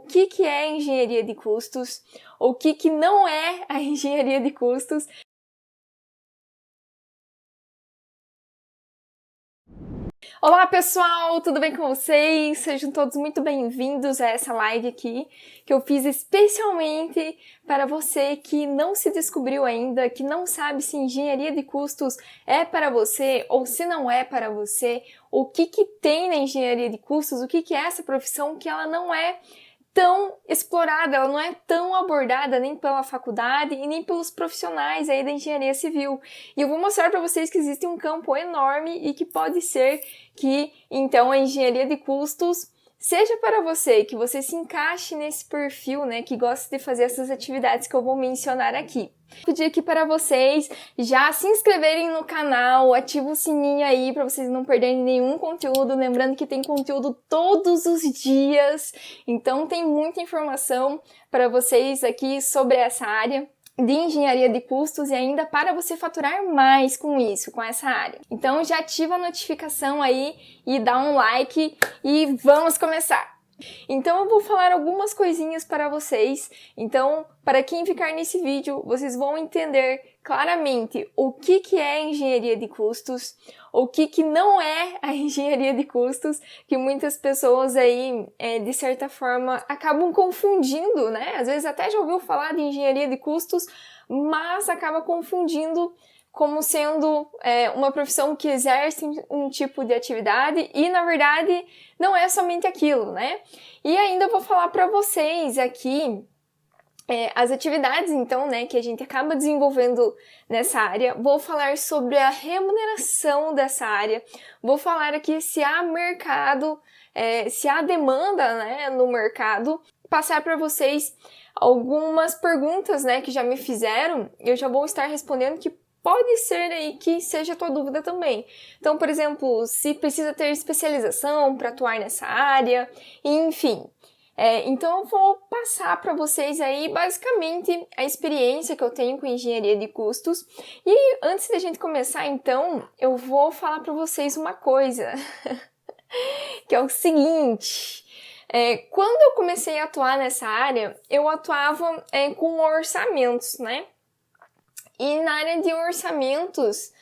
que é engenharia de custos, o que não é a engenharia de custos. Olá pessoal, tudo bem com vocês? Sejam todos muito bem-vindos a essa live aqui, que eu fiz especialmente para você que não se descobriu ainda, que não sabe se engenharia de custos é para você ou se não é para você, o que tem na engenharia de custos, o que é essa profissão que ela não é tão explorada, ela não é tão abordada nem pela faculdade e nem pelos profissionais aí da engenharia civil. E eu vou mostrar para vocês que existe um campo enorme e que pode ser que, então, a engenharia de custos seja para você, que você se encaixe nesse perfil, né, que gosta de fazer essas atividades que eu vou mencionar aqui. Vou pedir aqui para vocês já se inscreverem no canal, ativa o sininho aí para vocês não perderem nenhum conteúdo, lembrando que tem conteúdo todos os dias, então tem muita informação para vocês aqui sobre essa área de engenharia de custos e ainda para você faturar mais com isso, com essa área. Então já ativa a notificação aí e dá um like e vamos começar! Então eu vou falar algumas coisinhas para vocês, então para quem ficar nesse vídeo, vocês vão entender claramente o que é engenharia de custos, o que não é a engenharia de custos, que muitas pessoas aí, de certa forma, acabam confundindo, né? Às vezes até já ouviu falar de engenharia de custos, mas acaba confundindo como sendo uma profissão que exerce um tipo de atividade e, na verdade, não é somente aquilo, né? E ainda vou falar para vocês aqui as atividades, então, né, que a gente acaba desenvolvendo nessa área. Vou falar sobre a remuneração dessa área. Vou falar aqui se há mercado, se há demanda, né, no mercado. Passar para vocês algumas perguntas, né, que já me fizeram. Eu já vou estar respondendo que pode ser aí que seja a tua dúvida também. Então, por exemplo, se precisa ter especialização para atuar nessa área, enfim. Então eu vou passar para vocês aí basicamente a experiência que eu tenho com engenharia de custos. E antes da gente começar, então, eu vou falar para vocês uma coisa, que é o seguinte. Quando eu comecei a atuar nessa área, eu atuava com orçamentos, né? E na área de orçamentos,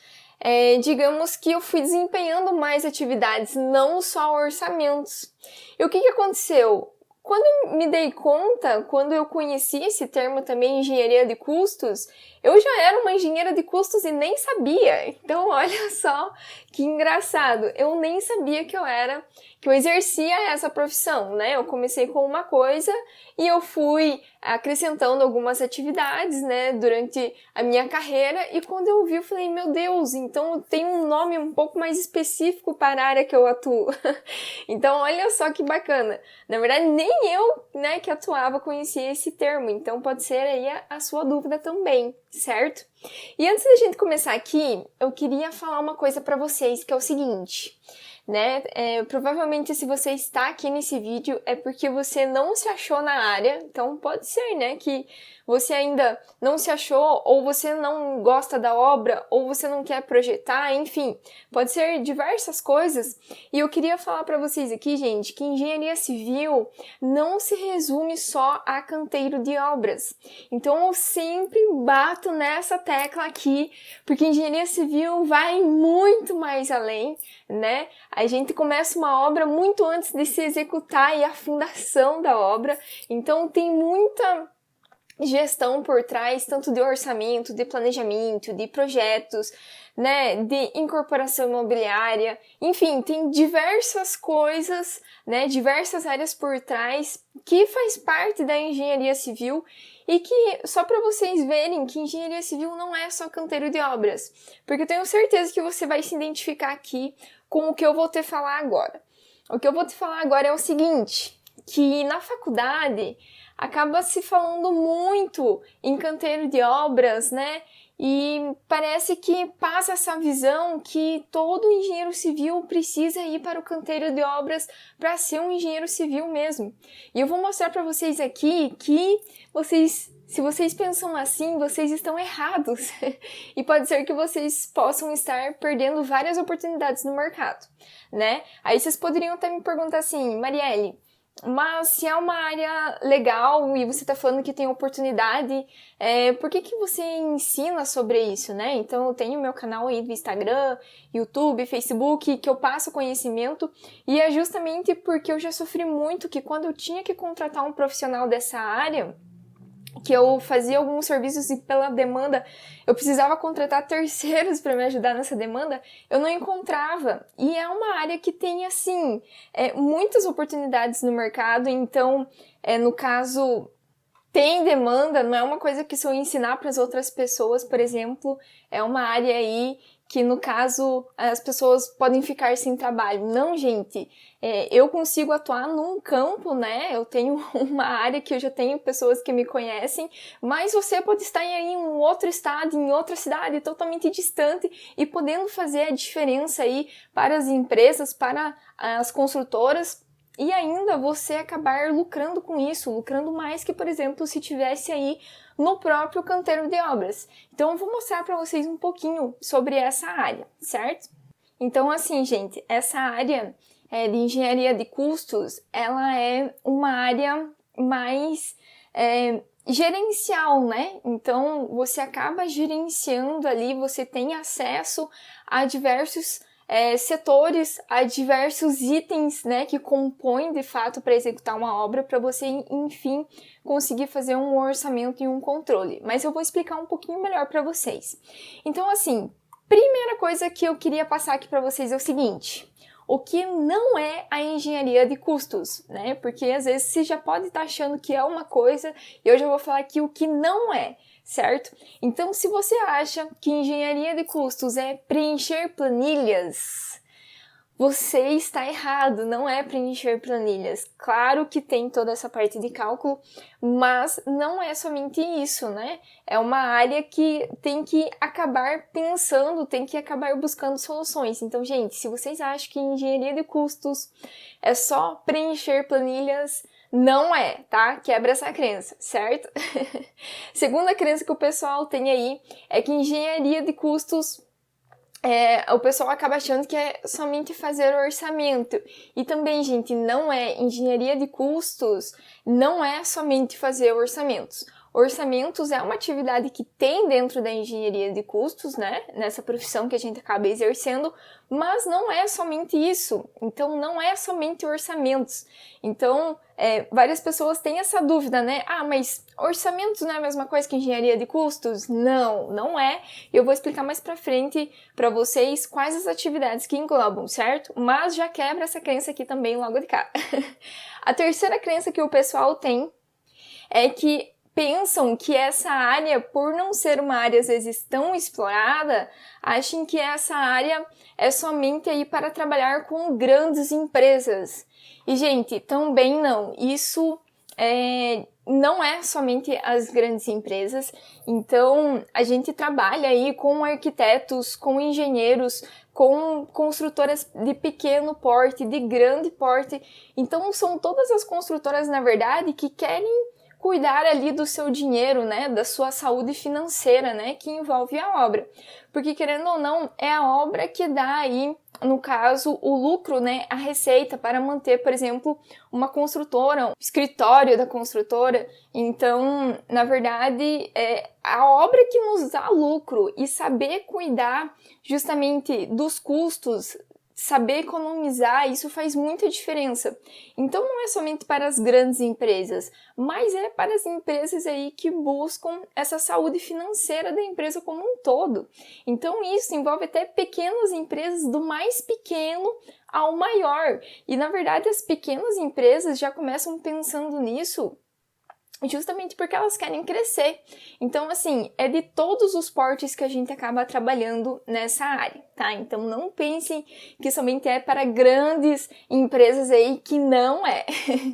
digamos que eu fui desempenhando mais atividades, não só orçamentos. E o que aconteceu? Quando eu me dei conta, quando eu conheci esse termo também, engenharia de custos, eu já era uma engenheira de custos e nem sabia. Então, olha só que engraçado. Eu nem sabia que eu exercia essa profissão, né? Eu comecei com uma coisa e eu fui acrescentando algumas atividades, né, durante a minha carreira, e quando eu vi, eu falei, meu Deus, então tem um nome um pouco mais específico para a área que eu atuo. Então, olha só que bacana. Na verdade, nem eu, né, que atuava conhecia esse termo, então pode ser aí a sua dúvida também, certo? E antes da gente começar aqui, eu queria falar uma coisa para vocês, que é o seguinte, né? Provavelmente se você está aqui nesse vídeo é porque você não se achou na área, então pode ser, né, que você ainda não se achou, ou você não gosta da obra, ou você não quer projetar, enfim, pode ser diversas coisas. E eu queria falar para vocês aqui, gente, que engenharia civil não se resume só a canteiro de obras. Então eu sempre bato nessa tecla aqui, porque engenharia civil vai muito mais além, né? A gente começa uma obra muito antes de se executar e a fundação da obra, então tem muita gestão por trás, tanto de orçamento, de planejamento, de projetos, né, de incorporação imobiliária, enfim, tem diversas coisas, né, diversas áreas por trás que faz parte da engenharia civil e que, só para vocês verem que engenharia civil não é só canteiro de obras, porque eu tenho certeza que você vai se identificar aqui com o que eu vou te falar agora. O que eu vou te falar agora é o seguinte, que na faculdade acaba se falando muito em canteiro de obras, né? E parece que passa essa visão que todo engenheiro civil precisa ir para o canteiro de obras para ser um engenheiro civil mesmo. E eu vou mostrar para vocês aqui que se vocês pensam assim, vocês estão errados. E pode ser que vocês possam estar perdendo várias oportunidades no mercado, né? Aí vocês poderiam até me perguntar assim, Marielle, Mas se é uma área legal e você tá falando que tem oportunidade, por que você ensina sobre isso, né? Então eu tenho meu canal aí do Instagram, YouTube, Facebook, que eu passo conhecimento, e é justamente porque eu já sofri muito que quando eu tinha que contratar um profissional dessa área, que eu fazia alguns serviços e pela demanda eu precisava contratar terceiros para me ajudar nessa demanda, eu não encontrava. E é uma área que tem, assim, muitas oportunidades no mercado, então, no caso, tem demanda, não é uma coisa que se eu ensinar para as outras pessoas, por exemplo, é uma área aí que, no caso, as pessoas podem ficar sem trabalho. Não, gente, eu consigo atuar num campo, né? Eu tenho uma área que eu já tenho pessoas que me conhecem, mas você pode estar em um outro estado, em outra cidade, totalmente distante e podendo fazer a diferença aí para as empresas, para as construtoras, e ainda você acabar lucrando com isso, lucrando mais que, por exemplo, se tivesse aí no próprio canteiro de obras. Então eu vou mostrar para vocês um pouquinho sobre essa área, certo? Então assim, gente, essa área de engenharia de custos, ela é uma área mais gerencial, né? Então você acaba gerenciando ali, você tem acesso a diversos setores, a diversos itens, né, que compõem de fato para executar uma obra, para você, enfim, conseguir fazer um orçamento e um controle. Mas eu vou explicar um pouquinho melhor para vocês. Então, assim, primeira coisa que eu queria passar aqui para vocês é o seguinte: o que não é a engenharia de custos, né? Porque às vezes você já pode estar achando que é uma coisa e eu já vou falar aqui o que não é, certo? Então, se você acha que engenharia de custos é preencher planilhas, você está errado, não é preencher planilhas. Claro que tem toda essa parte de cálculo, mas não é somente isso, né? É uma área que tem que acabar pensando, tem que acabar buscando soluções. Então, gente, se vocês acham que engenharia de custos é só preencher planilhas, não é, tá? Quebra essa crença, certo? Segunda crença que o pessoal tem aí é que engenharia de custos o pessoal acaba achando que é somente fazer orçamento. E também, gente, não é. Engenharia de custos não é somente fazer orçamentos. Orçamentos é uma atividade que tem dentro da engenharia de custos, né? Nessa profissão que a gente acaba exercendo, mas não é somente isso. Então, não é somente orçamentos. Então, várias pessoas têm essa dúvida, né? Ah, mas orçamentos não é a mesma coisa que engenharia de custos? Não, não é. Eu vou explicar mais pra frente pra vocês quais as atividades que englobam, certo? Mas já quebra essa crença aqui também logo de cara. A terceira crença que o pessoal tem é que pensam que essa área, por não ser uma área às vezes tão explorada, achem que essa área é somente aí para trabalhar com grandes empresas. E, gente, também não. Isso não é somente as grandes empresas. Então, a gente trabalha aí com arquitetos, com engenheiros, com construtoras de pequeno porte, de grande porte. Então, são todas as construtoras, na verdade, que querem cuidar ali do seu dinheiro, né, da sua saúde financeira, né, que envolve a obra. Porque, querendo ou não, é a obra que dá aí, no caso, o lucro, né, a receita para manter, por exemplo, uma construtora, um escritório da construtora. Então, na verdade, é a obra que nos dá lucro, e saber cuidar justamente dos custos, saber economizar, isso faz muita diferença. Então não é somente para as grandes empresas, mas é para as empresas aí que buscam essa saúde financeira da empresa como um todo. Então isso envolve até pequenas empresas, do mais pequeno ao maior. E na verdade as pequenas empresas já começam pensando nisso justamente porque elas querem crescer. Então, assim, é de todos os portes que a gente acaba trabalhando nessa área, tá? Então, não pensem que somente é para grandes empresas aí, que não é,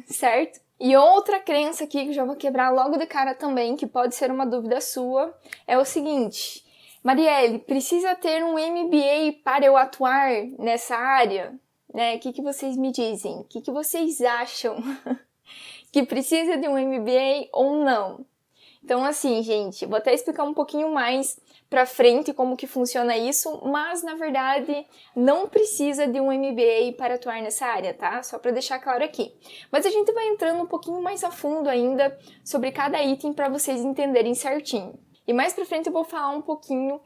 certo? E outra crença aqui, que eu já vou quebrar logo de cara também, que pode ser uma dúvida sua, é o seguinte: Marielle, precisa ter um MBA para eu atuar nessa área? Né? O que vocês me dizem? O que vocês acham? Que precisa de um MBA ou não? Então, assim, gente, vou até explicar um pouquinho mais pra frente como que funciona isso, mas na verdade não precisa de um MBA para atuar nessa área, tá? Só para deixar claro aqui. Mas a gente vai entrando um pouquinho mais a fundo ainda sobre cada item para vocês entenderem certinho. E mais pra frente eu vou falar um pouquinho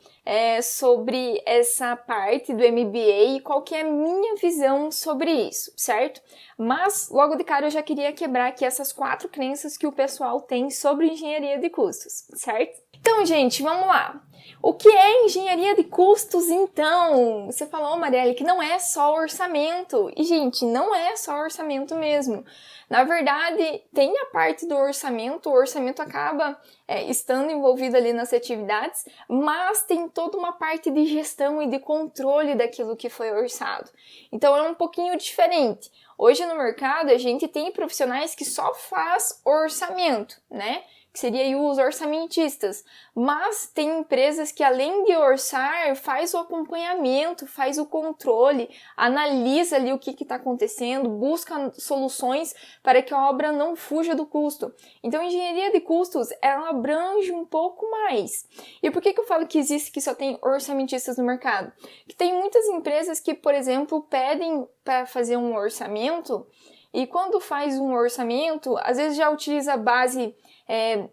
sobre essa parte do MBA e qual que é a minha visão sobre isso, certo? Mas, logo de cara, eu já queria quebrar aqui essas 4 crenças que o pessoal tem sobre engenharia de custos, certo? Então, gente, vamos lá. O que é engenharia de custos, então? Você falou, Marielle, que não é só orçamento. E, gente, não é só orçamento mesmo. Na verdade, tem a parte do orçamento, o orçamento acaba estando envolvido ali nas atividades, mas tem toda uma parte de gestão e de controle daquilo que foi orçado. Então, é um pouquinho diferente. Hoje no mercado, a gente tem profissionais que só faz orçamento, né? Que seria aí os orçamentistas, mas tem empresas que além de orçar, faz o acompanhamento, faz o controle, analisa ali o que está acontecendo, busca soluções para que a obra não fuja do custo. Então, a engenharia de custos, ela abrange um pouco mais. E por que eu falo que existe que só tem orçamentistas no mercado? Que tem muitas empresas que, por exemplo, pedem para fazer um orçamento e quando faz um orçamento, às vezes já utiliza a base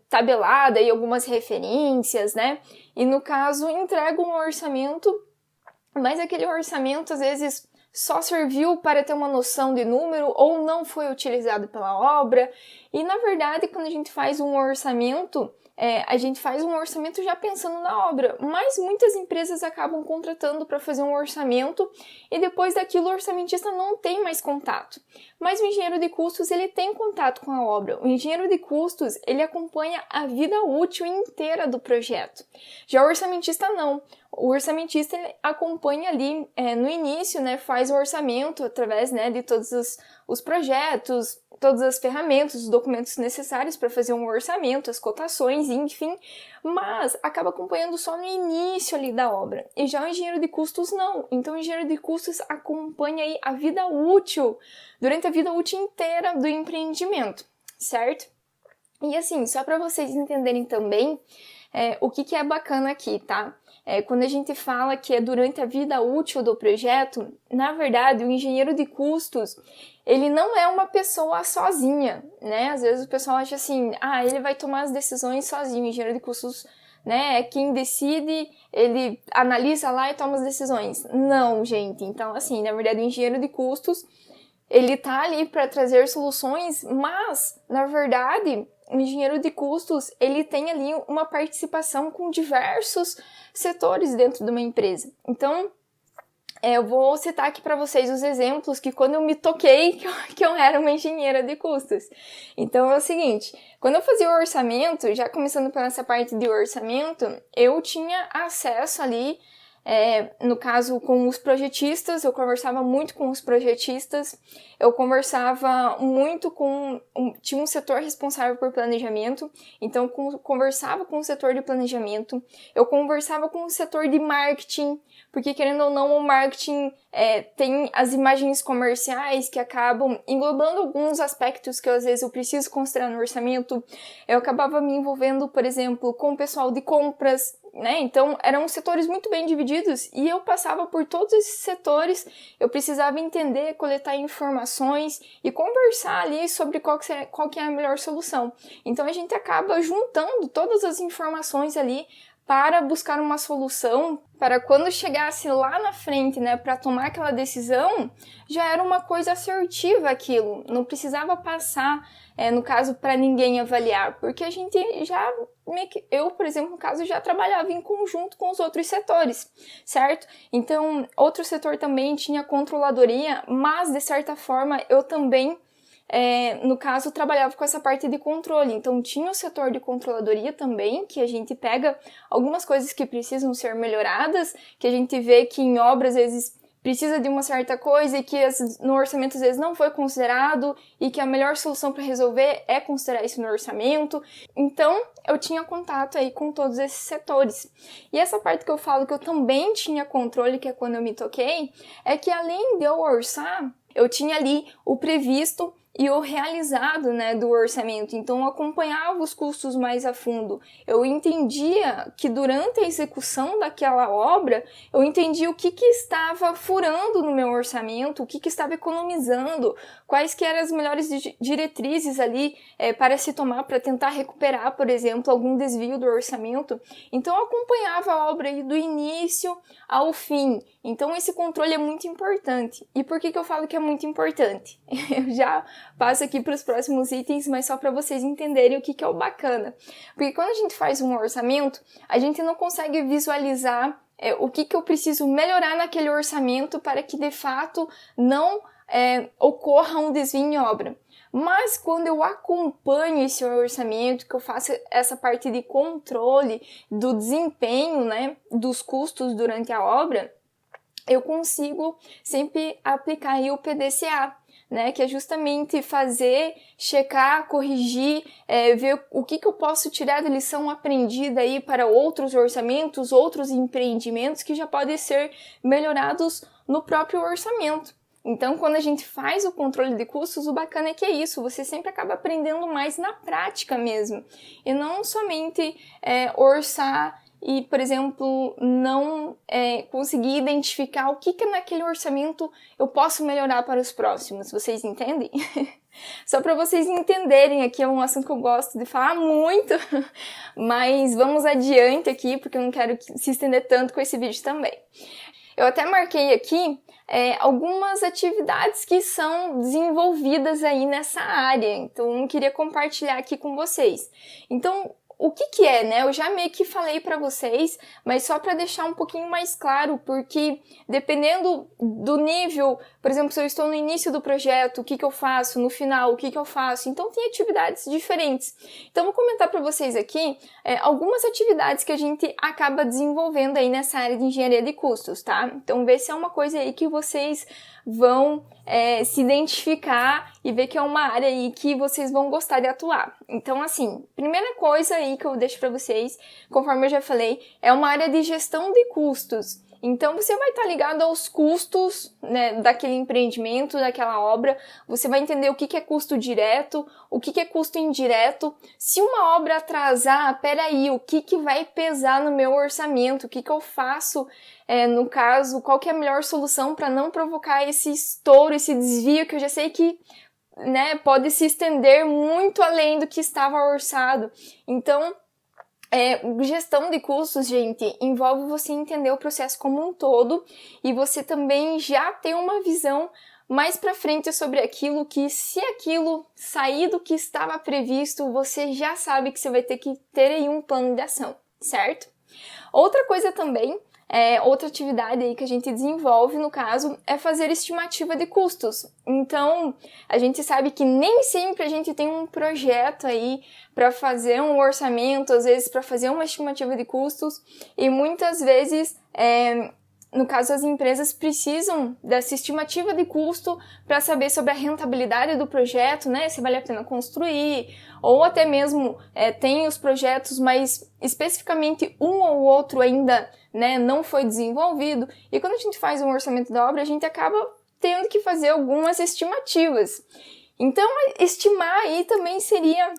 tabelada e algumas referências, né? E no caso, entrega um orçamento, mas aquele orçamento às vezes só serviu para ter uma noção de número ou não foi utilizado pela obra. E na verdade, quando a gente faz um orçamento, a gente faz um orçamento já pensando na obra, mas muitas empresas acabam contratando para fazer um orçamento e depois daquilo o orçamentista não tem mais contato. Mas o engenheiro de custos, ele tem contato com a obra. O engenheiro de custos, ele acompanha a vida útil inteira do projeto. Já o orçamentista não. O orçamentista ele acompanha ali no início, né, faz o orçamento através, né, de todos os projetos, todas as ferramentas, os documentos necessários para fazer um orçamento, as cotações, enfim, mas acaba acompanhando só no início ali da obra. E já o engenheiro de custos não. Então o engenheiro de custos acompanha aí a vida útil, durante a vida útil inteira do empreendimento, certo? E assim, só para vocês entenderem também o que é bacana aqui, tá? Quando a gente fala que é durante a vida útil do projeto, na verdade, o engenheiro de custos, ele não é uma pessoa sozinha, né? Às vezes o pessoal acha assim, ele vai tomar as decisões sozinho, o engenheiro de custos, né, é quem decide, ele analisa lá e toma as decisões. Não, gente. Então, assim, na verdade, o engenheiro de custos, ele tá ali para trazer soluções, mas, na verdade, o engenheiro de custos, ele tem ali uma participação com diversos setores dentro de uma empresa. Então, eu vou citar aqui para vocês os exemplos que quando eu me toquei que eu era uma engenheira de custos. Então, é o seguinte, quando eu fazia o orçamento, já começando por essa parte de orçamento, eu tinha acesso ali, no caso, com os projetistas, eu conversava muito com os projetistas, eu conversava muito tinha um setor responsável por planejamento, então conversava com o setor de planejamento, eu conversava com o setor de marketing, porque querendo ou não, o marketing tem as imagens comerciais que acabam englobando alguns aspectos que às vezes eu preciso considerar no orçamento, eu acabava me envolvendo, por exemplo, com o pessoal de compras, né? Então, eram setores muito bem divididos e eu passava por todos esses setores, eu precisava entender, coletar informações e conversar ali sobre qual que é a melhor solução. Então, a gente acaba juntando todas as informações ali para buscar uma solução, para quando chegasse lá na frente, né, para tomar aquela decisão, já era uma coisa assertiva aquilo, não precisava passar, no caso, para ninguém avaliar, porque a gente já, eu, por exemplo, no caso, já trabalhava em conjunto com os outros setores, certo? Então, outro setor também tinha controladoria, mas, de certa forma, eu também no caso, trabalhava com essa parte de controle. Então, tinha o setor de controladoria também, que a gente pega algumas coisas que precisam ser melhoradas, que a gente vê que em obras, às vezes, precisa de uma certa coisa e que no orçamento, às vezes, não foi considerado e que a melhor solução para resolver é considerar isso no orçamento. Então, eu tinha contato aí com todos esses setores. E essa parte que eu falo que eu também tinha controle, que é quando eu me toquei, é que além de eu orçar, eu tinha ali o previsto e o realizado, né, do orçamento. Então, eu acompanhava os custos mais a fundo. Eu entendia que durante a execução daquela obra, eu entendia o que estava furando no meu orçamento, o que estava economizando, quais que eram as melhores diretrizes ali para se tomar, para tentar recuperar, por exemplo, algum desvio do orçamento. Então, eu acompanhava a obra aí do início ao fim. Então, esse controle é muito importante. E por que eu falo que é muito importante? Eu já passo aqui para os próximos itens, mas só para vocês entenderem o que é o bacana. Porque quando a gente faz um orçamento, a gente não consegue visualizar o que eu preciso melhorar naquele orçamento para que, de fato, não ocorra um desvio em obra. Mas quando eu acompanho esse orçamento, que eu faço essa parte de controle do desempenho, né, dos custos durante a obra, eu consigo sempre aplicar aí o PDCA, né, que é justamente fazer, checar, corrigir, ver o que eu posso tirar da lição aprendida aí para outros orçamentos, outros empreendimentos que já podem ser melhorados no próprio orçamento. Então, quando a gente faz o controle de custos, o bacana é que é isso, você sempre acaba aprendendo mais na prática mesmo, e não somente orçar e, por exemplo, não conseguir identificar o que naquele orçamento eu posso melhorar para os próximos. Vocês entendem? Só para vocês entenderem, aqui é um assunto que eu gosto de falar muito, mas vamos adiante aqui, porque eu não quero se estender tanto com esse vídeo também. Eu até marquei aqui algumas atividades que são desenvolvidas aí nessa área, então eu queria compartilhar aqui com vocês. Então, o que é, né? Eu já meio que falei para vocês, mas só para deixar um pouquinho mais claro, porque dependendo do nível, por exemplo, se eu estou no início do projeto, o que eu faço, no final, o que eu faço, então tem atividades diferentes. Então, vou comentar para vocês aqui algumas atividades que a gente acaba desenvolvendo aí nessa área de engenharia de custos, tá? Então, ver se é uma coisa aí que vocês vão se identificar e ver que é uma área aí que vocês vão gostar de atuar. Então, assim, primeira coisa aí que eu deixo para vocês, conforme eu já falei, é uma área de gestão de custos. Então, você vai estar ligado aos custos, né, daquele empreendimento, daquela obra. Você vai entender o que é custo direto, o que é custo indireto. Se uma obra atrasar, peraí, o que vai pesar no meu orçamento? O que eu faço, no caso? Qual que é a melhor solução para não provocar esse estouro, esse desvio, que eu já sei que, né, pode se estender muito além do que estava orçado. Então, gestão de custos, gente, envolve você entender o processo como um todo e você também já ter uma visão mais para frente sobre aquilo que, se aquilo sair do que estava previsto, você já sabe que você vai ter que ter aí um plano de ação, certo? Outra coisa também, outra atividade aí que a gente desenvolve, no caso, é fazer estimativa de custos. Então, a gente sabe que nem sempre a gente tem um projeto aí para fazer um orçamento, às vezes para fazer uma estimativa de custos, e muitas vezes, no caso, as empresas precisam dessa estimativa de custo para saber sobre a rentabilidade do projeto, né? Se vale a pena construir, ou até mesmo tem os projetos, mas especificamente um ou outro ainda, né, não foi desenvolvido. E quando a gente faz um orçamento da obra, a gente acaba tendo que fazer algumas estimativas. Então, estimar aí também seria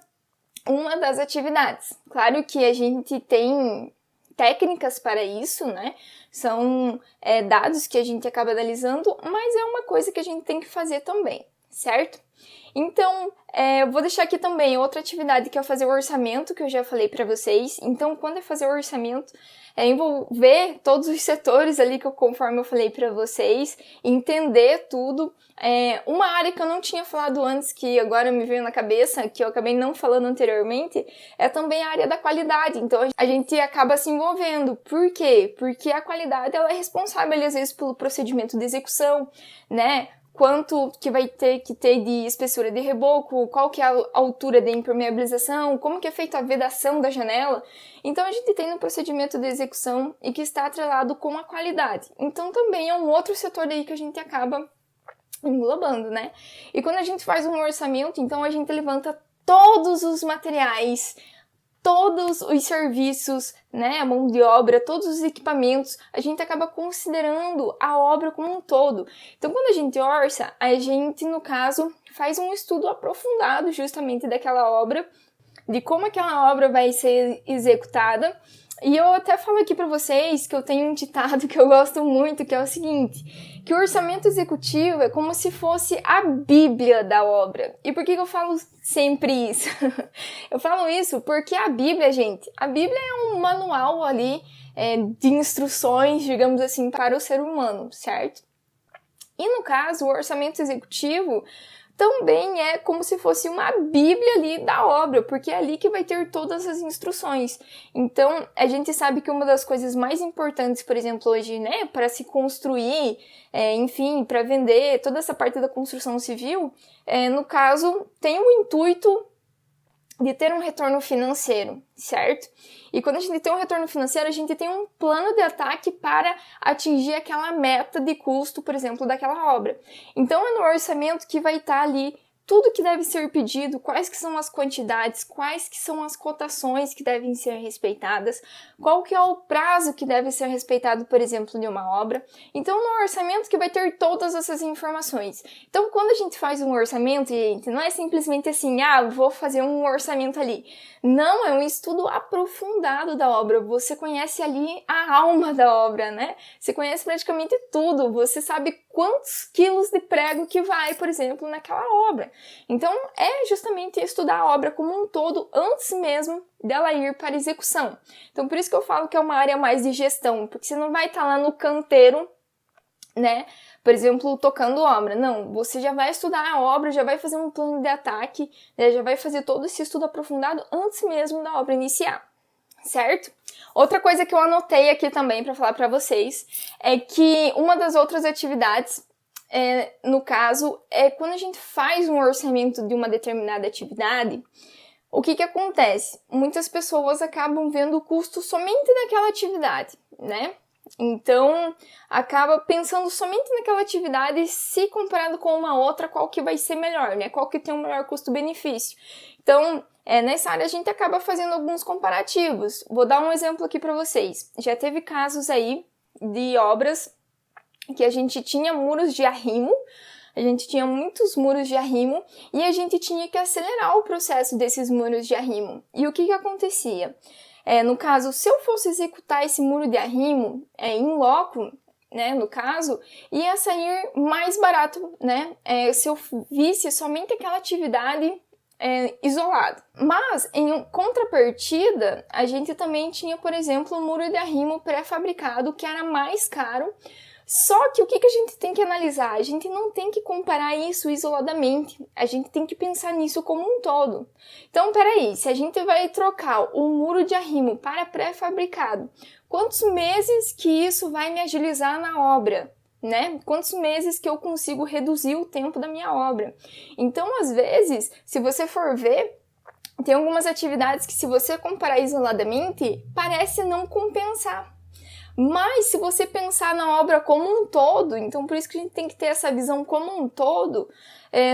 uma das atividades. Claro que a gente tem técnicas para isso, né? São dados que a gente acaba analisando, mas é uma coisa que a gente tem que fazer também, certo? Então, eu vou deixar aqui também outra atividade que é fazer o orçamento, que eu já falei para vocês. Então, quando é fazer o orçamento, envolver todos os setores ali, conforme eu falei para vocês, entender tudo. Uma área que eu não tinha falado antes, que agora me veio na cabeça, que eu acabei não falando anteriormente, é também a área da qualidade. Então, a gente acaba se envolvendo. Por quê? Porque a qualidade, ela é responsável, às vezes, pelo procedimento de execução, né? Quanto que vai ter que ter de espessura de reboco, qual que é a altura de impermeabilização, como que é feita a vedação da janela. Então, a gente tem um procedimento de execução e que está atrelado com a qualidade. Então, também é um outro setor aí que a gente acaba englobando, né? E quando a gente faz um orçamento, então a gente levanta todos os materiais, todos os serviços, né, a mão de obra, todos os equipamentos, a gente acaba considerando a obra como um todo. Então, quando a gente orça, a gente, no caso, faz um estudo aprofundado justamente daquela obra, de como aquela obra vai ser executada. E eu até falo aqui para vocês que eu tenho um ditado que eu gosto muito, que é o seguinte, que o orçamento executivo é como se fosse a Bíblia da obra. E por que eu falo sempre isso? Eu falo isso porque a Bíblia, gente, a Bíblia é um manual ali de instruções, digamos assim, para o ser humano, certo? E no caso, o orçamento executivo também é como se fosse uma bíblia ali da obra, porque é ali que vai ter todas as instruções. Então, a gente sabe que uma das coisas mais importantes, por exemplo, hoje, né, para se construir, enfim, para vender, toda essa parte da construção civil, no caso, tem o intuito de ter um retorno financeiro, certo? E quando a gente tem um retorno financeiro, a gente tem um plano de ataque para atingir aquela meta de custo, por exemplo, daquela obra. Então é no orçamento que vai estar ali tudo que deve ser pedido, quais que são as quantidades, quais que são as cotações que devem ser respeitadas, qual que é o prazo que deve ser respeitado, por exemplo, de uma obra. Então, no orçamento que vai ter todas essas informações. Então, quando a gente faz um orçamento, gente, não é simplesmente assim, vou fazer um orçamento ali. Não, é um estudo aprofundado da obra. Você conhece ali a alma da obra, né? Você conhece praticamente tudo. Você sabe quantos quilos de prego que vai, por exemplo, naquela obra. Então, é justamente estudar a obra como um todo antes mesmo dela ir para execução. Então, por isso que eu falo que é uma área mais de gestão, porque você não vai estar lá no canteiro, né, por exemplo, tocando obra. Não, você já vai estudar a obra, já vai fazer um plano de ataque, né, já vai fazer todo esse estudo aprofundado antes mesmo da obra iniciar, certo? Outra coisa que eu anotei aqui também para falar para vocês é que uma das outras atividades, no caso, é quando a gente faz um orçamento de uma determinada atividade, o que acontece? Muitas pessoas acabam vendo o custo somente daquela atividade, né? Então, acaba pensando somente naquela atividade, se comparado com uma outra, qual que vai ser melhor, né? Qual que tem o melhor custo-benefício. Então, nessa área a gente acaba fazendo alguns comparativos. Vou dar um exemplo aqui para vocês. Já teve casos aí de obras que a gente tinha muros de arrimo, a gente tinha muitos muros de arrimo e a gente tinha que acelerar o processo desses muros de arrimo. E o que acontecia? No caso, se eu fosse executar esse muro de arrimo em loco, né, no caso, ia sair mais barato, né, se eu visse somente aquela atividade isolada. Mas, em contrapartida, a gente também tinha, por exemplo, um muro de arrimo pré-fabricado que era mais caro. Só que o que a gente tem que analisar? A gente não tem que comparar isso isoladamente, a gente tem que pensar nisso como um todo. Então, peraí, se a gente vai trocar o muro de arrimo para pré-fabricado, quantos meses que isso vai me agilizar na obra? Né? Quantos meses que eu consigo reduzir o tempo da minha obra? Então, às vezes, se você for ver, tem algumas atividades que, se você comparar isoladamente, parece não compensar. Mas se você pensar na obra como um todo, então por isso que a gente tem que ter essa visão como um todo,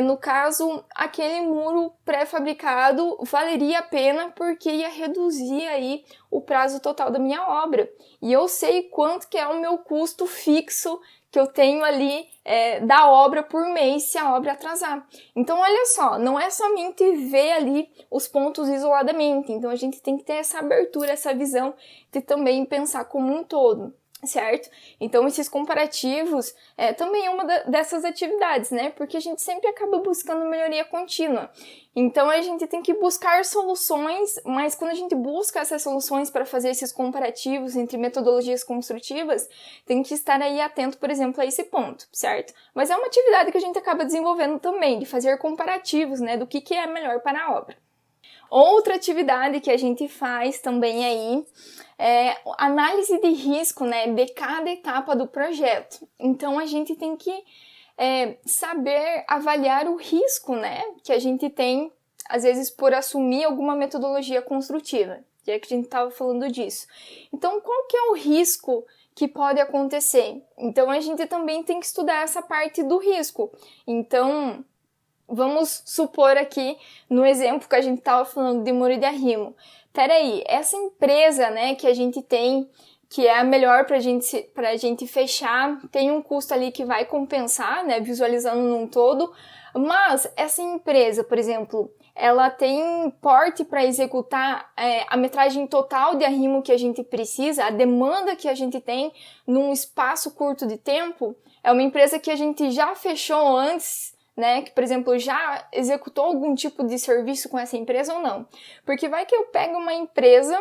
no caso, aquele muro pré-fabricado valeria a pena porque ia reduzir aí o prazo total da minha obra. E eu sei quanto que é o meu custo fixo que eu tenho ali da obra por mês se a obra atrasar. Então, olha só, não é somente ver ali os pontos isoladamente. Então, a gente tem que ter essa abertura, essa visão de também pensar como um todo, certo? Então, esses comparativos também é uma dessas atividades, né? Porque a gente sempre acaba buscando melhoria contínua. Então, a gente tem que buscar soluções, mas quando a gente busca essas soluções para fazer esses comparativos entre metodologias construtivas, tem que estar aí atento, por exemplo, a esse ponto, certo? Mas é uma atividade que a gente acaba desenvolvendo também, de fazer comparativos, né, do que é melhor para a obra. Outra atividade que a gente faz também aí é análise de risco, né, de cada etapa do projeto. Então, a gente tem que saber avaliar o risco, né, que a gente tem, às vezes, por assumir alguma metodologia construtiva, já que a gente estava falando disso. Então, qual que é o risco que pode acontecer? Então, a gente também tem que estudar essa parte do risco. Então, vamos supor aqui, no exemplo que a gente estava falando de muro de arrimo. Peraí, essa empresa, né, que a gente tem, que é a melhor pra gente fechar, tem um custo ali que vai compensar, né, visualizando num todo, mas essa empresa, por exemplo, ela tem porte para executar a metragem total de arrimo que a gente precisa, a demanda que a gente tem num espaço curto de tempo. É uma empresa que a gente já fechou antes, né, que, por exemplo, já executou algum tipo de serviço com essa empresa ou não. Porque vai que eu pego uma empresa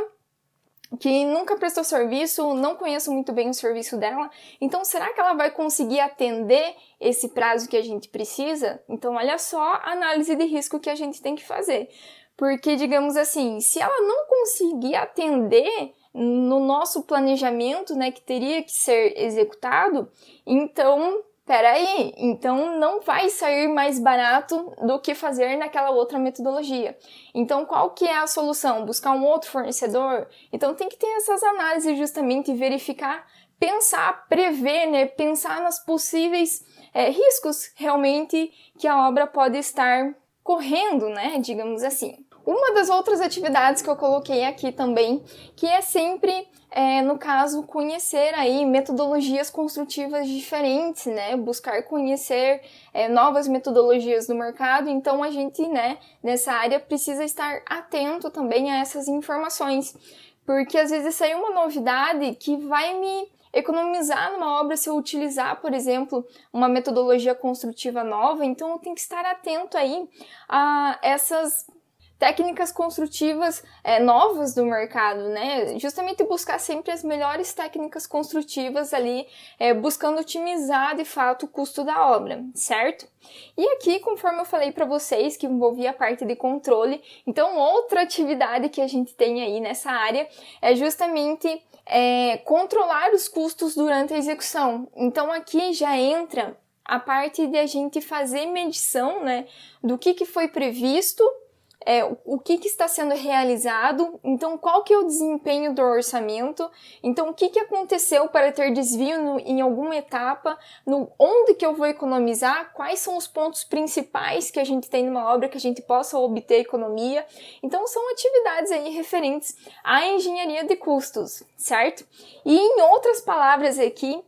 que nunca prestou serviço, não conheço muito bem o serviço dela, então será que ela vai conseguir atender esse prazo que a gente precisa? Então olha só a análise de risco que a gente tem que fazer. Porque, digamos assim, se ela não conseguir atender no nosso planejamento, né, que teria que ser executado, então peraí, então não vai sair mais barato do que fazer naquela outra metodologia. Então, qual que é a solução? Buscar um outro fornecedor? Então, tem que ter essas análises justamente e verificar, pensar, prever, né? Pensar nas possíveis riscos realmente que a obra pode estar correndo, né? Digamos assim. Uma das outras atividades que eu coloquei aqui também, que é sempre, no caso, conhecer aí metodologias construtivas diferentes, né? Buscar conhecer novas metodologias do mercado. Então, a gente, né, nessa área precisa estar atento também a essas informações. Porque, às vezes, sai uma novidade que vai me economizar numa obra se eu utilizar, por exemplo, uma metodologia construtiva nova. Então, eu tenho que estar atento aí a essas técnicas construtivas novas do mercado, né? Justamente buscar sempre as melhores técnicas construtivas ali, buscando otimizar de fato o custo da obra, certo? E aqui, conforme eu falei para vocês, que envolvia a parte de controle, então outra atividade que a gente tem aí nessa área é justamente controlar os custos durante a execução. Então aqui já entra a parte de a gente fazer medição, né, do que foi previsto, o que está sendo realizado, então qual que é o desempenho do orçamento, então o que aconteceu para ter desvio em alguma etapa, onde que eu vou economizar, quais são os pontos principais que a gente tem numa obra que a gente possa obter economia. Então são atividades aí referentes à engenharia de custos, certo? E em outras palavras aqui,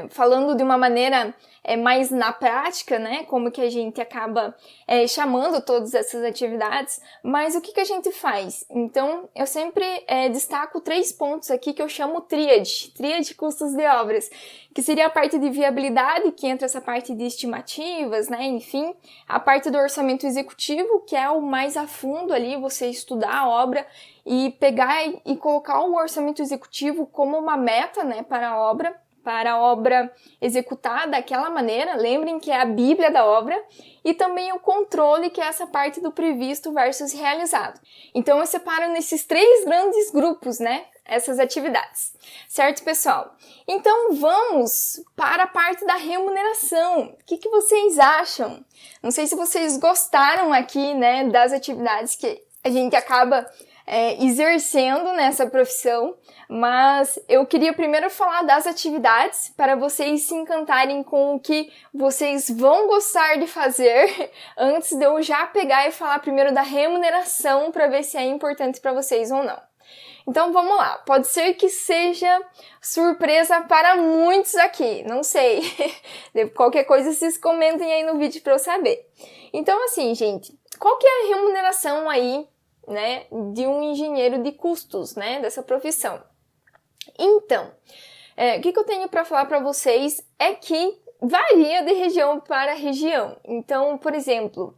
falando de uma maneira mais na prática, né, como que a gente acaba chamando todas essas atividades, mas o que a gente faz? Então, eu sempre destaco 3 pontos aqui que eu chamo tríade custos de obras, que seria a parte de viabilidade, que entra essa parte de estimativas, né, enfim, a parte do orçamento executivo, que é o mais a fundo ali, você estudar a obra e pegar e colocar o orçamento executivo como uma meta, né, para a obra executar daquela maneira, lembrem que é a Bíblia da obra, e também o controle, que é essa parte do previsto versus realizado. Então eu separo nesses 3 grandes grupos, né, essas atividades. Certo, pessoal? Então vamos para a parte da remuneração. O que vocês acham? Não sei se vocês gostaram aqui, né, das atividades que a gente acaba exercendo nessa profissão, mas eu queria primeiro falar das atividades para vocês se encantarem com o que vocês vão gostar de fazer antes de eu já pegar e falar primeiro da remuneração para ver se é importante para vocês ou não. Então vamos lá, pode ser que seja surpresa para muitos aqui, não sei. Qualquer coisa vocês comentem aí no vídeo para eu saber. Então assim, gente, qual que é a remuneração aí, né, de um engenheiro de custos, né, dessa profissão? Então, o que eu tenho para falar para vocês é que varia de região para região. Então, por exemplo,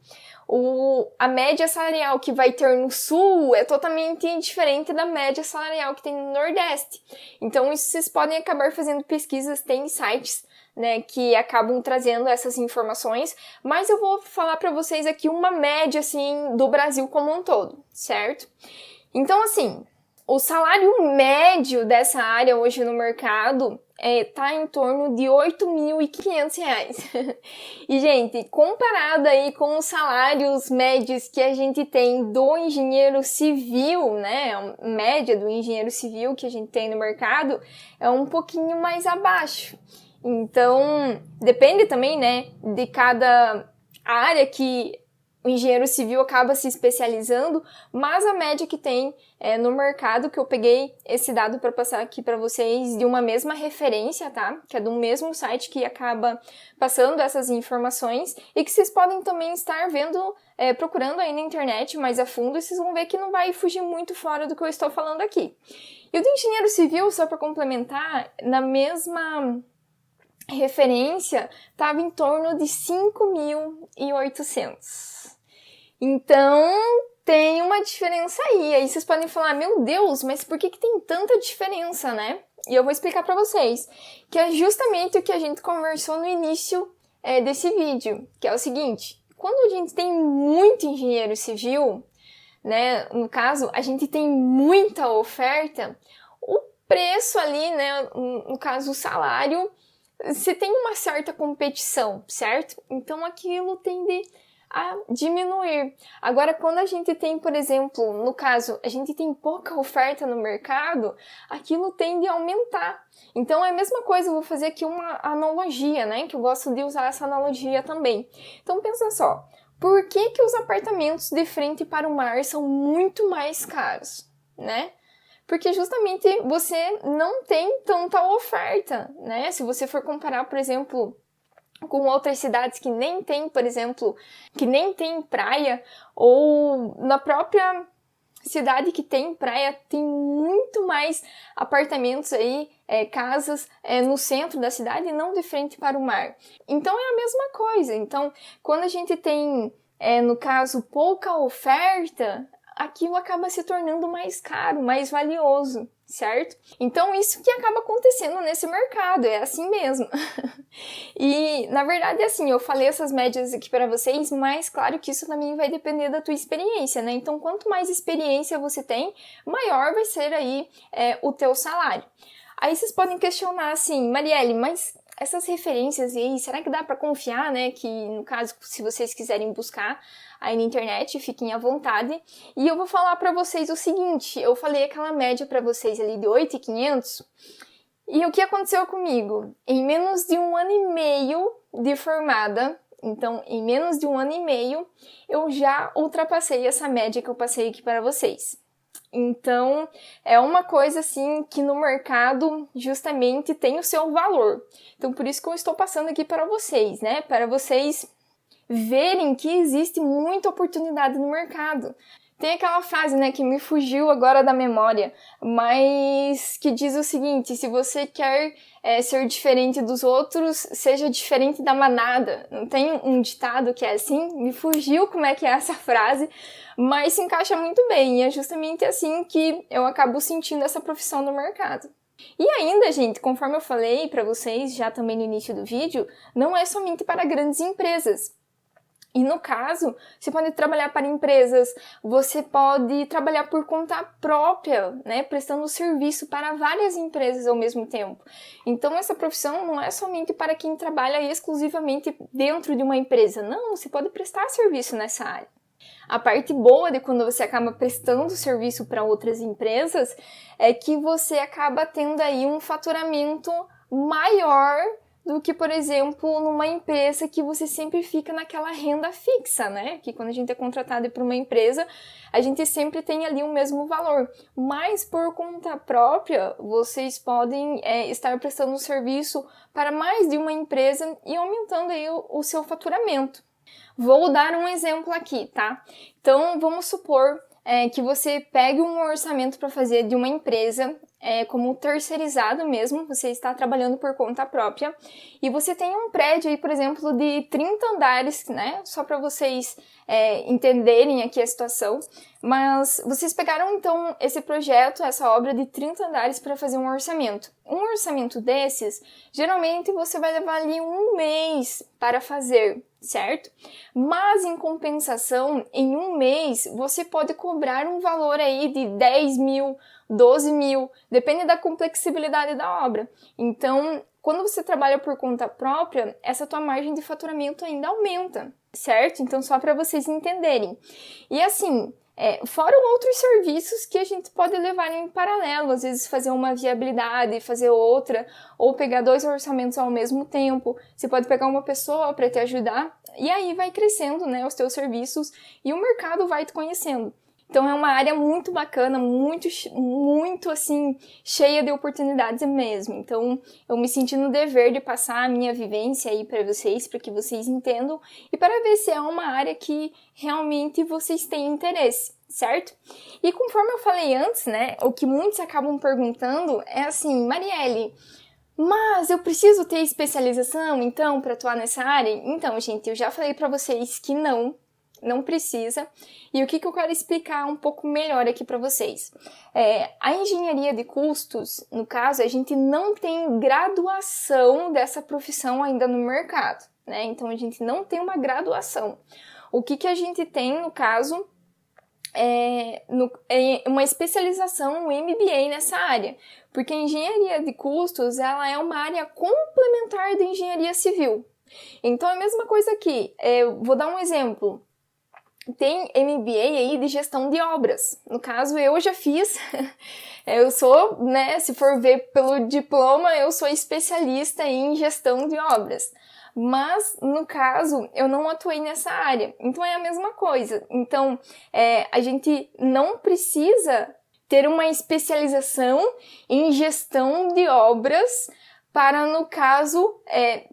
a média salarial que vai ter no Sul é totalmente diferente da média salarial que tem no Nordeste. Então, isso vocês podem acabar fazendo pesquisas, tem sites, né, que acabam trazendo essas informações, mas eu vou falar para vocês aqui uma média, assim, do Brasil como um todo, certo? Então, assim, o salário médio dessa área hoje no mercado tá em torno de R$ 8.500. E, gente, comparado aí com os salários médios que a gente tem do engenheiro civil, né, a média do engenheiro civil que a gente tem no mercado é um pouquinho mais abaixo. Então, depende também, né, de cada área que o engenheiro civil acaba se especializando, mas a média que tem no mercado, que eu peguei esse dado para passar aqui para vocês de uma mesma referência, tá? Que é do mesmo site que acaba passando essas informações e que vocês podem também estar vendo, procurando aí na internet mais a fundo, e vocês vão ver que não vai fugir muito fora do que eu estou falando aqui. E o do engenheiro civil, só para complementar, na mesma referência, estava em torno de 5.800. Então, tem uma diferença aí. Aí vocês podem falar, meu Deus, mas por que tem tanta diferença, né? E eu vou explicar para vocês, que é justamente o que a gente conversou no início desse vídeo, que é o seguinte: quando a gente tem muito engenheiro civil, né, no caso, a gente tem muita oferta, o preço ali, né, no caso, o salário, você tem uma certa competição, certo? Então, aquilo tende a diminuir. Agora, quando a gente tem, por exemplo, no caso, a gente tem pouca oferta no mercado, aquilo tende a aumentar. Então, é a mesma coisa, eu vou fazer aqui uma analogia, né? Que eu gosto de usar essa analogia também. Então, pensa só, por que os apartamentos de frente para o mar são muito mais caros, né? Porque justamente você não tem tanta oferta, né? Se você for comparar, por exemplo, com outras cidades que nem tem, por exemplo, que nem tem praia, ou na própria cidade que tem praia, tem muito mais apartamentos aí, casas no centro da cidade e não de frente para o mar. Então é a mesma coisa. Então, quando a gente tem, no caso, pouca oferta, aquilo acaba se tornando mais caro, mais valioso, certo? Então, isso que acaba acontecendo nesse mercado, é assim mesmo. E, na verdade, assim, eu falei essas médias aqui para vocês, mas claro que isso também vai depender da tua experiência, né? Então, quanto mais experiência você tem, maior vai ser aí o teu salário. Aí vocês podem questionar assim, Marielle, mas essas referências aí, será que dá para confiar, né? Que, no caso, se vocês quiserem buscar aí na internet, fiquem à vontade. E eu vou falar para vocês o seguinte, eu falei aquela média para vocês ali de 8.500, e o que aconteceu comigo? Em menos de 1 ano e meio de formada, então em menos de 1 ano e meio, eu já ultrapassei essa média que eu passei aqui para vocês. Então, é uma coisa assim que no mercado justamente tem o seu valor. Então, por isso que eu estou passando aqui para vocês, né? Para vocês verem que existe muita oportunidade no mercado. Tem aquela frase, né, que me fugiu agora da memória, mas que diz o seguinte: se você quer ser diferente dos outros, seja diferente da manada. Não tem um ditado que é assim? Me fugiu como é que é essa frase, mas se encaixa muito bem, e é justamente assim que eu acabo sentindo essa profissão no mercado. E ainda, gente, conforme eu falei para vocês já também no início do vídeo, não é somente para grandes empresas. E no caso, você pode trabalhar para empresas, você pode trabalhar por conta própria, né, prestando serviço para várias empresas ao mesmo tempo. Então, essa profissão não é somente para quem trabalha exclusivamente dentro de uma empresa. Não, você pode prestar serviço nessa área. A parte boa de quando você acaba prestando serviço para outras empresas é que você acaba tendo aí um faturamento maior do que, por exemplo, numa empresa que você sempre fica naquela renda fixa, né? Que quando a gente é contratado por uma empresa, a gente sempre tem ali o mesmo valor. Mas por conta própria, vocês podem estar prestando serviço para mais de uma empresa e aumentando aí o seu faturamento. Vou dar um exemplo aqui, tá? Então, vamos supor que você pegue um orçamento para fazer de uma empresa, como terceirizado mesmo, você está trabalhando por conta própria, e você tem um prédio aí, por exemplo, de 30 andares, né? Só para vocês entenderem aqui a situação. Mas vocês pegaram, então, esse projeto, essa obra de 30 andares para fazer um orçamento. Um orçamento desses, geralmente você vai levar ali 1 mês para fazer, certo? Mas, em compensação, em 1 mês, você pode cobrar um valor aí de 10 mil, 12 mil, depende da complexibilidade da obra. Então, quando você trabalha por conta própria, essa tua margem de faturamento ainda aumenta, certo? Então, só para vocês entenderem. E assim, Fora outros serviços que a gente pode levar em paralelo, às vezes fazer uma viabilidade, fazer outra, ou pegar 2 orçamentos ao mesmo tempo. Você pode pegar uma pessoa para te ajudar, e aí vai crescendo, né, os teus serviços, e o mercado vai te conhecendo. Então é uma área muito bacana, muito assim, cheia de oportunidades mesmo. Então eu me senti no dever de passar a minha vivência aí para vocês, para que vocês entendam e para ver se é uma área que realmente vocês têm interesse, certo? E conforme eu falei antes, né, o que muitos acabam perguntando é assim, Marielle, mas eu preciso ter especialização então para atuar nessa área? Então, gente, eu já falei para vocês que não precisa. E o que eu quero explicar um pouco melhor aqui para vocês? A engenharia de custos, no caso, a gente não tem graduação dessa profissão ainda no mercado, né? Então, a gente não tem uma graduação. O que a gente tem, no caso, é uma especialização, um MBA nessa área. Porque a engenharia de custos, ela é uma área complementar da engenharia civil. Então, é a mesma coisa aqui. Vou dar um exemplo. Tem MBA aí de gestão de obras. No caso, eu já fiz. Eu sou, né, se for ver pelo diploma, eu sou especialista em gestão de obras. Mas, no caso, eu não atuei nessa área. Então, é a mesma coisa. Então, a gente não precisa ter uma especialização em gestão de obras para, no caso,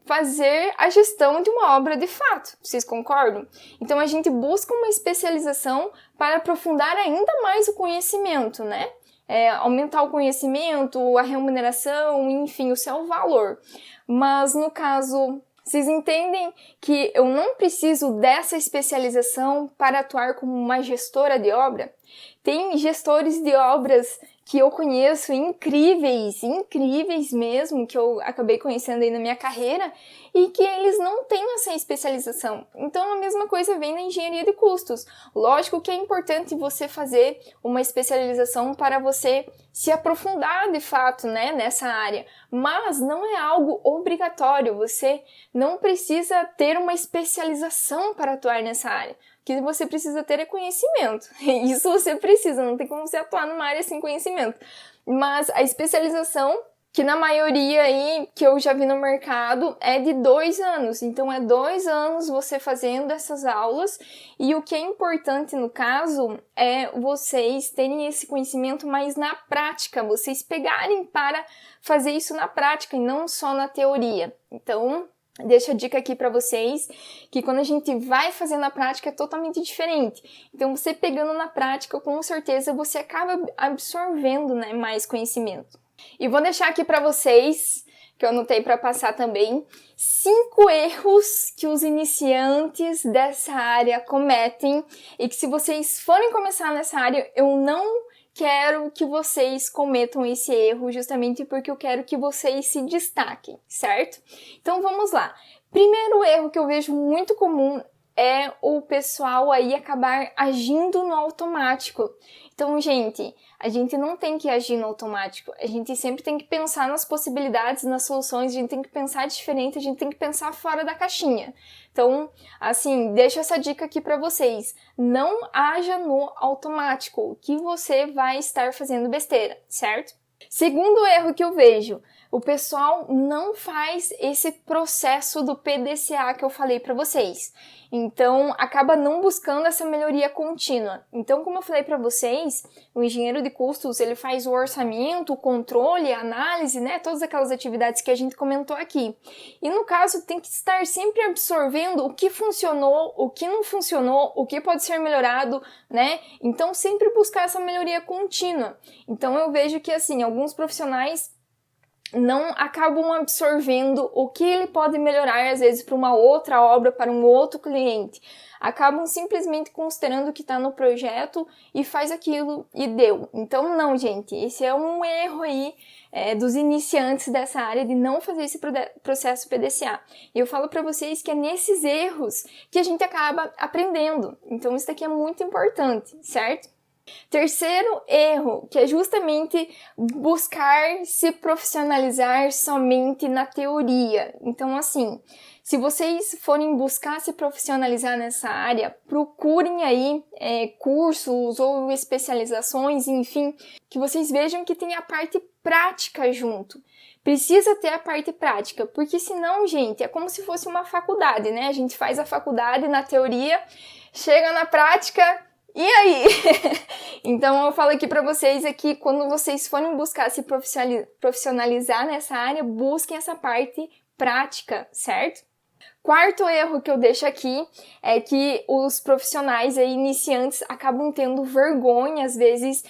fazer a gestão de uma obra de fato. Vocês concordam? Então, a gente busca uma especialização para aprofundar ainda mais o conhecimento, né? Aumentar o conhecimento, a remuneração, enfim, o seu valor. Mas, no caso, vocês entendem que eu não preciso dessa especialização para atuar como uma gestora de obra? Tem gestores de obras que eu conheço incríveis mesmo, que eu acabei conhecendo aí na minha carreira, e que eles não têm essa especialização. Então, a mesma coisa vem na engenharia de custos. Lógico que é importante você fazer uma especialização para você se aprofundar de fato, né, nessa área, mas não é algo obrigatório. Você não precisa ter uma especialização para atuar nessa área. O que você precisa ter é conhecimento. Isso você precisa, não tem como você atuar numa área sem conhecimento. Mas a especialização, que na maioria aí que eu já vi no mercado, é de 2 anos. Então, é 2 anos você fazendo essas aulas. E o que é importante no caso é vocês terem esse conhecimento mais na prática, vocês pegarem para fazer isso na prática e não só na teoria. Então, deixo a dica aqui para vocês, que quando a gente vai fazer na prática é totalmente diferente. Então, você pegando na prática, com certeza você acaba absorvendo, né, mais conhecimento. E vou deixar aqui para vocês, que eu anotei para passar também, 5 erros que os iniciantes dessa área cometem e que se vocês forem começar nessa área, eu não quero que vocês cometam esse erro, justamente porque eu quero que vocês se destaquem, certo? Então vamos lá. Primeiro erro que eu vejo muito comum é o pessoal aí acabar agindo no automático. Então, gente, a gente não tem que agir no automático. A gente sempre tem que pensar nas possibilidades, nas soluções, a gente tem que pensar diferente, a gente tem que pensar fora da caixinha. Então, assim, deixo essa dica aqui para vocês. Não haja no automático, que você vai estar fazendo besteira, certo? Segundo erro que eu vejo, o pessoal não faz esse processo do PDCA que eu falei para vocês. Então, acaba não buscando essa melhoria contínua. Então, como eu falei para vocês, o engenheiro de custos, ele faz o orçamento, o controle, a análise, né? Todas aquelas atividades que a gente comentou aqui. E no caso, tem que estar sempre absorvendo o que funcionou, o que não funcionou, o que pode ser melhorado, né? Então, sempre buscar essa melhoria contínua. Então, eu vejo que, assim, alguns profissionais não acabam absorvendo o que ele pode melhorar, às vezes, para uma outra obra, para um outro cliente. Acabam simplesmente considerando o que está no projeto e faz aquilo e deu. Então, não, gente, esse é um erro aí dos iniciantes dessa área de não fazer esse processo PDCA. E eu falo para vocês que é nesses erros que a gente acaba aprendendo. Então, isso daqui é muito importante, certo? Terceiro erro, que é justamente buscar se profissionalizar somente na teoria. Então, assim, se vocês forem buscar se profissionalizar nessa área, procurem aí cursos ou especializações, enfim, que vocês vejam que tem a parte prática junto. Precisa ter a parte prática, porque senão, gente, é como se fosse uma faculdade, né? A gente faz a faculdade na teoria, chega na prática, e aí? Então eu falo aqui pra vocês que quando vocês forem buscar se profissionalizar nessa área, busquem essa parte prática, certo? Quarto erro que eu deixo aqui é que os profissionais iniciantes acabam tendo vergonha, às vezes,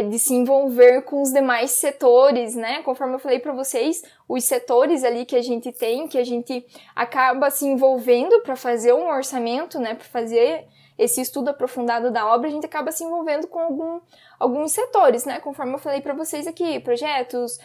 de se envolver com os demais setores, né? Conforme eu falei para vocês, os setores ali que a gente tem, que a gente acaba se envolvendo para fazer um orçamento, né? Para fazer esse estudo aprofundado da obra, a gente acaba se envolvendo com alguns setores, né? Conforme eu falei para vocês aqui, projetos,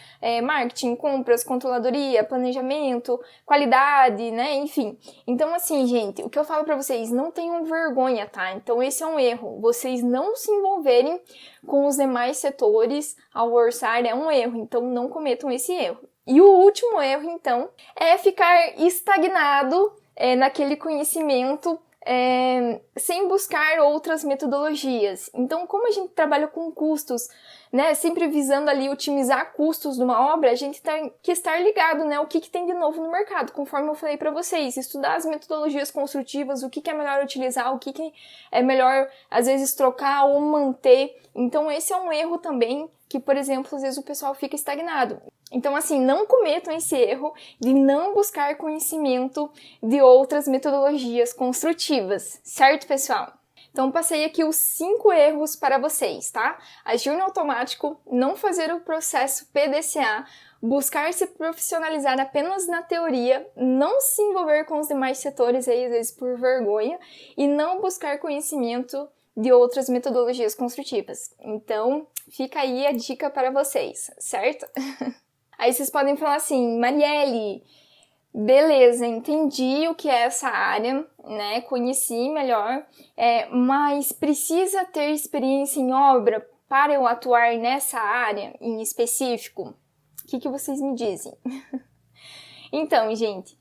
marketing, compras, controladoria, planejamento, qualidade, né? Enfim. Então, assim, gente, o que eu falo para vocês, não tenham vergonha, tá? Então, esse é um erro. Vocês não se envolverem com os demais setores ao orçar é um erro. Então, não cometam esse erro. E o último erro, então, é ficar estagnado naquele conhecimento sem buscar outras metodologias. Então, como a gente trabalha com custos, né, sempre visando ali otimizar custos de uma obra, a gente tem que estar ligado, né, o que tem de novo no mercado, conforme eu falei para vocês, estudar as metodologias construtivas, o que é melhor utilizar, o que é melhor, às vezes, trocar ou manter. Então, esse é um erro também que, por exemplo, às vezes o pessoal fica estagnado. Então, assim, não cometam esse erro de não buscar conhecimento de outras metodologias construtivas, certo, pessoal? Então, passei aqui os 5 erros para vocês, tá? Agir no automático, não fazer o processo PDCA, buscar se profissionalizar apenas na teoria, não se envolver com os demais setores, às vezes por vergonha, e não buscar conhecimento de outras metodologias construtivas. Então, fica aí a dica para vocês, certo? Aí vocês podem falar assim, Marielle, beleza, entendi o que é essa área, né? Conheci melhor, mas precisa ter experiência em obra para eu atuar nessa área em específico? O que vocês me dizem? Então, gente,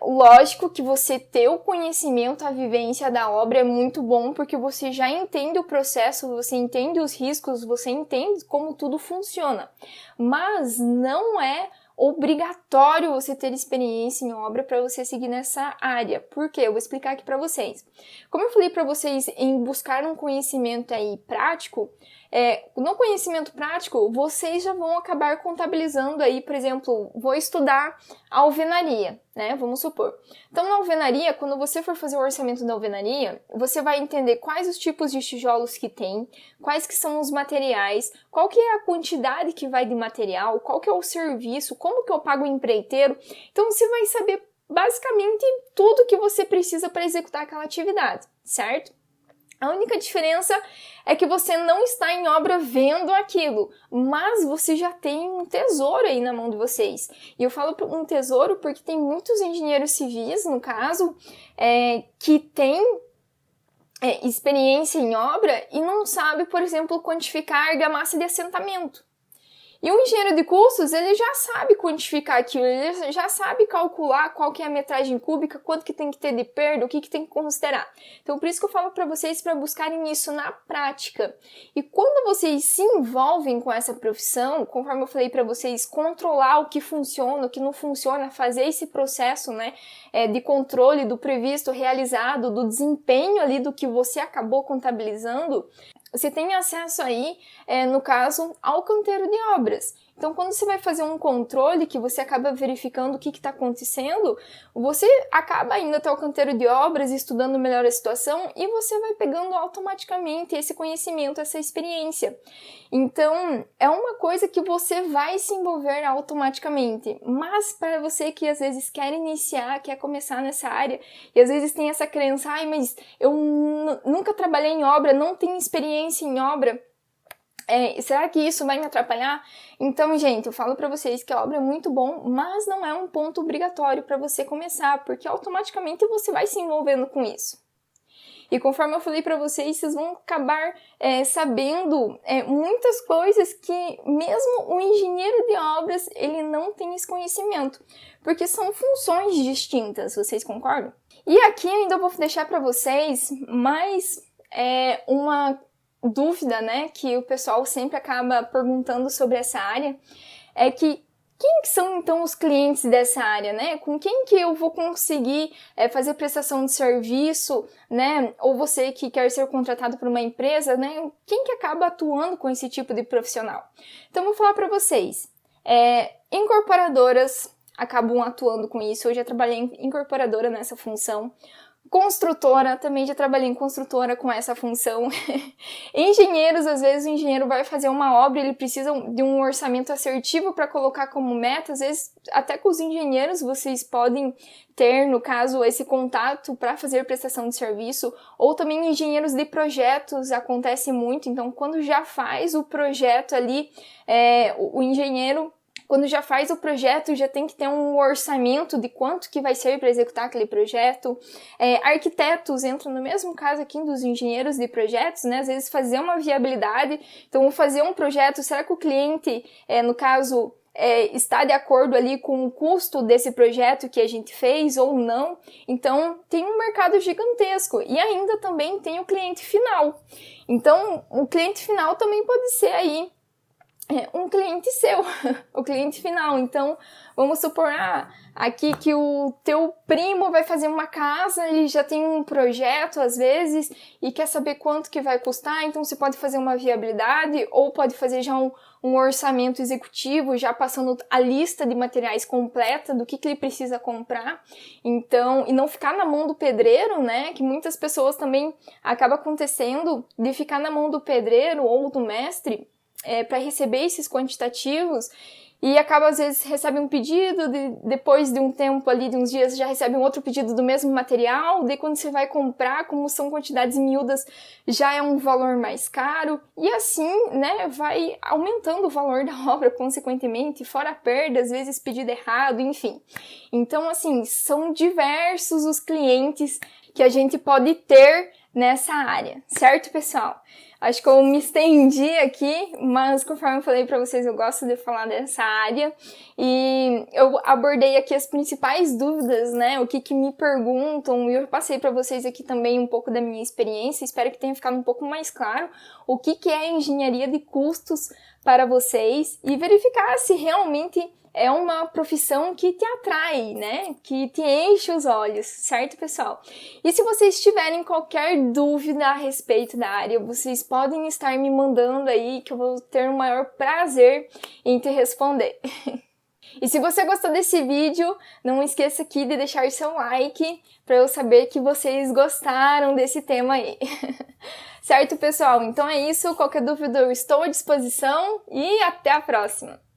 lógico que você ter o conhecimento, a vivência da obra é muito bom, porque você já entende o processo, você entende os riscos, você entende como tudo funciona. Mas não é obrigatório você ter experiência em obra para você seguir nessa área. Por quê? Eu vou explicar aqui para vocês. Como eu falei para vocês em buscar um conhecimento prático, no conhecimento prático, vocês já vão acabar contabilizando aí, por exemplo, vou estudar alvenaria, né? Vamos supor. Então, na alvenaria, quando você for fazer o orçamento da alvenaria, você vai entender quais os tipos de tijolos que tem, quais que são os materiais, qual que é a quantidade que vai de material, qual que é o serviço, como que eu pago o empreiteiro. Então, você vai saber basicamente tudo que você precisa para executar aquela atividade, certo? A única diferença é que você não está em obra vendo aquilo, mas você já tem um tesouro aí na mão de vocês. E eu falo um tesouro porque tem muitos engenheiros civis, no caso, que têm experiência em obra e não sabe, por exemplo, quantificar a argamassa de assentamento. E o engenheiro de custos, ele já sabe quantificar aquilo, ele já sabe calcular qual que é a metragem cúbica, quanto que tem que ter de perda, o que tem que considerar. Então, por isso que eu falo para vocês para buscarem isso na prática. E quando vocês se envolvem com essa profissão, conforme eu falei para vocês, controlar o que funciona, o que não funciona, fazer esse processo, né, de controle do previsto, realizado, do desempenho ali do que você acabou contabilizando, você tem acesso aí, no caso, ao canteiro de obras. Então, quando você vai fazer um controle, que você acaba verificando o que está acontecendo, você acaba indo até o canteiro de obras, estudando melhor a situação, e você vai pegando automaticamente esse conhecimento, essa experiência. Então, é uma coisa que você vai se envolver automaticamente. Mas, para você que às vezes quer iniciar, quer começar nessa área, e às vezes tem essa crença, mas eu nunca trabalhei em obra, não tenho experiência em obra, será que isso vai me atrapalhar? Então, gente, eu falo pra vocês que a obra é muito bom, mas não é um ponto obrigatório para você começar, porque automaticamente você vai se envolvendo com isso. E conforme eu falei para vocês, vocês vão acabar sabendo muitas coisas que mesmo o engenheiro de obras, ele não tem esse conhecimento, porque são funções distintas, vocês concordam? E aqui eu ainda vou deixar para vocês mais uma dúvida, né, que o pessoal sempre acaba perguntando sobre essa área, é que quem que são então os clientes dessa área, né? Com quem que eu vou conseguir fazer prestação de serviço, né? Ou você que quer ser contratado por uma empresa, né? Quem que acaba atuando com esse tipo de profissional? Então, eu vou falar para vocês. Incorporadoras acabam atuando com isso. Eu já trabalhei em incorporadora nessa função. Construtora, também já trabalhei em construtora com essa função. Engenheiros, às vezes o engenheiro vai fazer uma obra, ele precisa de um orçamento assertivo para colocar como meta. Às vezes, até com os engenheiros, vocês podem ter, no caso, esse contato para fazer prestação de serviço. Ou também engenheiros de projetos, acontece muito. Então, quando já faz o projeto ali, o engenheiro... Quando já faz o projeto, já tem que ter um orçamento de quanto que vai ser para executar aquele projeto. Arquitetos entram no mesmo caso aqui dos engenheiros de projetos, né? Às vezes fazer uma viabilidade. Então, vou fazer um projeto, será que o cliente, no caso, está de acordo ali com o custo desse projeto que a gente fez ou não? Então, tem um mercado gigantesco. E ainda também tem o cliente final. Então, o cliente final também pode ser aí um cliente seu, o cliente final. Então, vamos supor, aqui que o teu primo vai fazer uma casa, ele já tem um projeto, às vezes, e quer saber quanto que vai custar, então você pode fazer uma viabilidade, ou pode fazer já um orçamento executivo, já passando a lista de materiais completa do que ele precisa comprar. Então, e não ficar na mão do pedreiro, né, que muitas pessoas também acaba acontecendo de ficar na mão do pedreiro ou do mestre, para receber esses quantitativos, e acaba às vezes recebe um pedido, depois de um tempo ali, de uns dias, já recebe um outro pedido do mesmo material, daí quando você vai comprar, como são quantidades miúdas, já é um valor mais caro, e assim, né, vai aumentando o valor da obra, consequentemente, fora a perda, às vezes pedido errado, enfim. Então, assim, são diversos os clientes que a gente pode ter nessa área, certo, pessoal? Acho que eu me estendi aqui, mas conforme eu falei para vocês, eu gosto de falar dessa área e eu abordei aqui as principais dúvidas, né? O que me perguntam, e eu passei para vocês aqui também um pouco da minha experiência. Espero que tenha ficado um pouco mais claro o que é engenharia de custos para vocês e verificar se realmente é uma profissão que te atrai, né? Que te enche os olhos, certo, pessoal? E se vocês tiverem qualquer dúvida a respeito da área, vocês podem estar me mandando aí, que eu vou ter o maior prazer em te responder. E se você gostou desse vídeo, não esqueça aqui de deixar seu like para eu saber que vocês gostaram desse tema aí. Certo, pessoal? Então é isso. Qualquer dúvida eu estou à disposição e até a próxima!